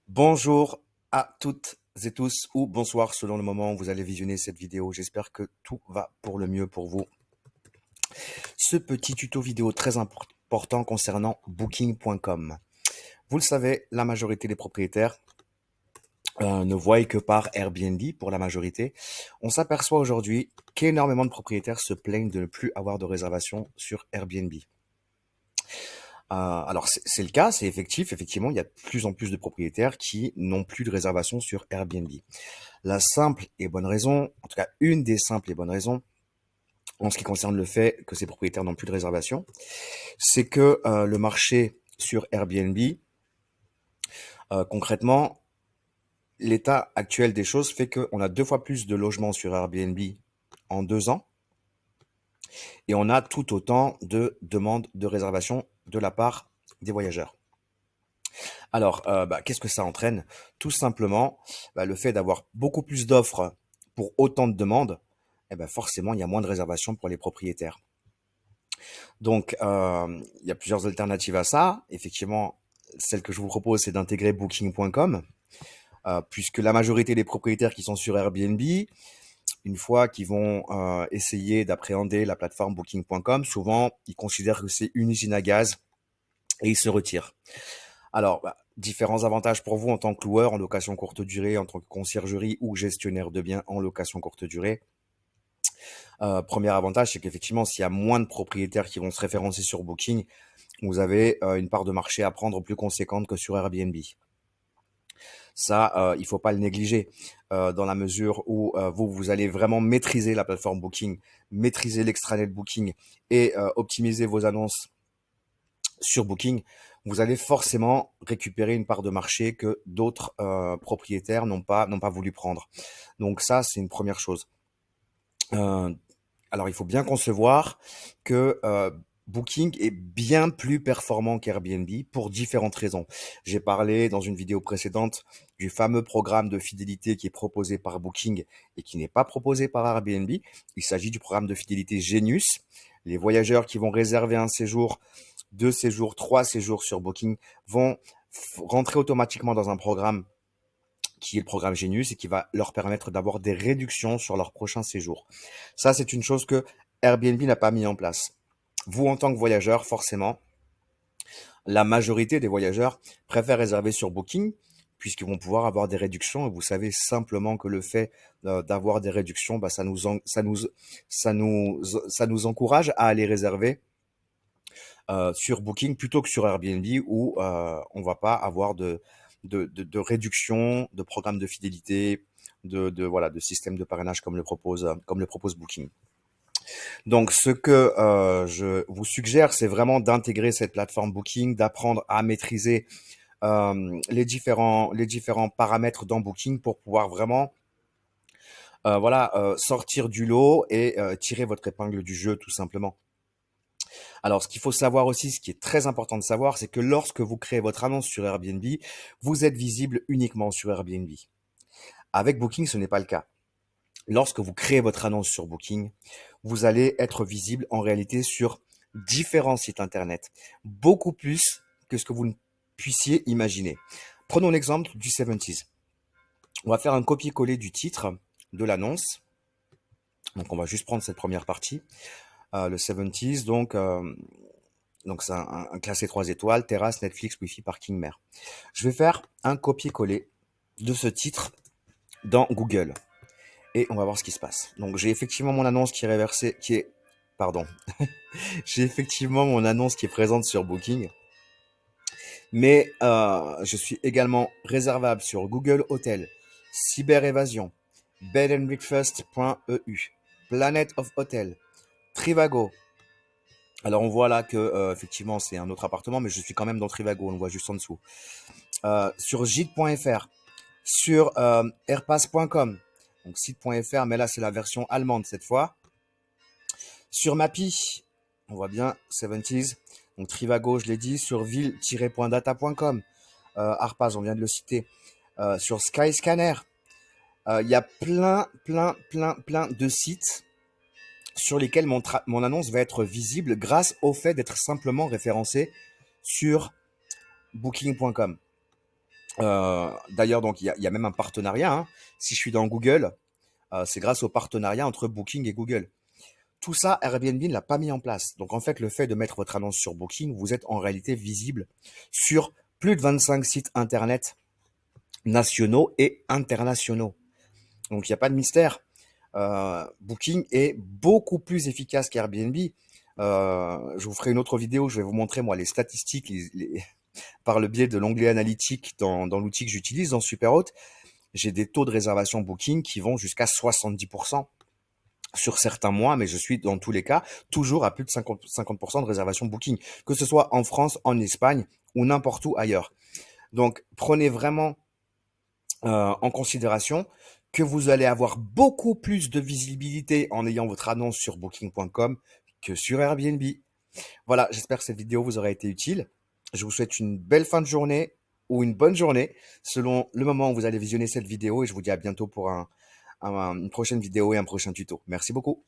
Bonjour à toutes et tous, ou bonsoir selon le moment où vous allez visionner cette vidéo. J'espère que tout va pour le mieux pour vous. Ce petit tuto vidéo très important concernant Booking.com. Vous le savez, la majorité des propriétaires ne voient que par Airbnb pour la majorité. On s'aperçoit aujourd'hui qu'énormément de propriétaires se plaignent de ne plus avoir de réservation sur Airbnb. Alors c'est le cas, c'est effectif. Effectivement, il y a de plus en plus de propriétaires qui n'ont plus de réservation sur Airbnb. La simple et bonne raison, en tout cas une des simples et bonnes raisons, en ce qui concerne le fait que ces propriétaires n'ont plus de réservation, c'est que le marché sur Airbnb, concrètement, l'état actuel des choses fait qu'on a 2 fois plus de logements sur Airbnb en 2 ans, et on a tout autant de demandes de réservation de la part des voyageurs. Alors, qu'est-ce que ça entraîne? Tout simplement, le fait d'avoir beaucoup plus d'offres pour autant de demandes, forcément, il y a moins de réservations pour les propriétaires. Donc, il y a plusieurs alternatives à ça. Effectivement, celle que je vous propose, c'est d'intégrer Booking.com, puisque la majorité des propriétaires qui sont sur Airbnb, une fois qu'ils vont essayer d'appréhender la plateforme Booking.com, souvent, ils considèrent que c'est une usine à gaz et ils se retirent. Alors, différents avantages pour vous en tant que loueur en location courte durée, en tant que conciergerie ou gestionnaire de biens en location courte durée. Premier avantage, c'est qu'effectivement, s'il y a moins de propriétaires qui vont se référencer sur Booking, vous avez une part de marché à prendre plus conséquente que sur Airbnb. Ça, il faut pas le négliger, dans la mesure où vous allez vraiment maîtriser la plateforme Booking, maîtriser l'extranet Booking et optimiser vos annonces sur Booking. Vous allez forcément récupérer une part de marché que d'autres propriétaires n'ont pas voulu prendre. Donc ça, c'est une première chose. Alors, il faut bien concevoir que Booking est bien plus performant qu'Airbnb pour différentes raisons. J'ai parlé dans une vidéo précédente du fameux programme de fidélité qui est proposé par Booking et qui n'est pas proposé par Airbnb. Il s'agit du programme de fidélité Genius. Les voyageurs qui vont réserver un séjour, 2 séjours, 3 séjours sur Booking vont rentrer automatiquement dans un programme qui est le programme Genius et qui va leur permettre d'avoir des réductions sur leur prochain séjour. Ça, c'est une chose que Airbnb n'a pas mis en place. Vous, en tant que voyageur, forcément, la majorité des voyageurs préfèrent réserver sur Booking puisqu'ils vont pouvoir avoir des réductions. Et vous savez simplement que le fait d'avoir des réductions, ça nous encourage à aller réserver sur Booking plutôt que sur Airbnb où on va pas avoir de réduction, de programme de fidélité, voilà, de système de parrainage comme le propose Booking. Donc, ce que je vous suggère, c'est vraiment d'intégrer cette plateforme Booking, d'apprendre à maîtriser les différents paramètres dans Booking pour pouvoir vraiment sortir du lot et tirer votre épingle du jeu tout simplement. Alors, ce qu'il faut savoir aussi, ce qui est très important de savoir, c'est que lorsque vous créez votre annonce sur Airbnb, vous êtes visible uniquement sur Airbnb. Avec Booking, ce n'est pas le cas. Lorsque vous créez votre annonce sur Booking, vous allez être visible en réalité sur différents sites internet, beaucoup plus que ce que vous ne puissiez imaginer. Prenons l'exemple du 70s. On va faire un copier-coller du titre de l'annonce. Donc, on va juste prendre cette première partie. Le 70s, donc c'est un classé 3 étoiles, terrasse, Netflix, Wi-Fi, parking, mer. Je vais faire un copier-coller de ce titre dans Google et on va voir ce qui se passe. Donc j'ai effectivement mon annonce qui est réversée, pardon, j'ai effectivement mon annonce qui est présente sur Booking, mais je suis également réservable sur Google Hotel, Cyber-Évasion, bedandbreakfast.eu, Planet of Hotel, Trivago. Alors on voit là que effectivement c'est un autre appartement, mais je suis quand même dans Trivago, on le voit juste en dessous. Sur gîte.fr, sur airpass.com, donc site.fr, mais là c'est la version allemande cette fois. Sur Mappy, on voit bien 70s, donc Trivago je l'ai dit, sur ville-data.com, Arpaz on vient de le citer, sur Skyscanner, il y a plein de sites sur lesquels mon annonce va être visible grâce au fait d'être simplement référencé sur booking.com. D'ailleurs, donc il y a même un partenariat, hein. Si je suis dans Google, c'est grâce au partenariat entre Booking et Google. Tout ça, Airbnb ne l'a pas mis en place. Donc en fait, le fait de mettre votre annonce sur Booking, vous êtes en réalité visible sur plus de 25 sites internet nationaux et internationaux. Donc il n'y a pas de mystère. Booking est beaucoup plus efficace qu'Airbnb. Je vous ferai une autre vidéo, je vais vous montrer moi les statistiques par le biais de l'onglet analytique dans l'outil que j'utilise dans Superhot. J'ai des taux de réservation Booking qui vont jusqu'à 70% sur certains mois, mais je suis dans tous les cas toujours à plus de 50% de réservation Booking, que ce soit en France, en Espagne ou n'importe où ailleurs. Donc prenez vraiment en considération que vous allez avoir beaucoup plus de visibilité en ayant votre annonce sur booking.com que sur Airbnb. Voilà, j'espère que cette vidéo vous aura été utile. Je vous souhaite une belle fin de journée ou une bonne journée selon le moment où vous allez visionner cette vidéo et je vous dis à bientôt pour une prochaine vidéo et un prochain tuto. Merci beaucoup.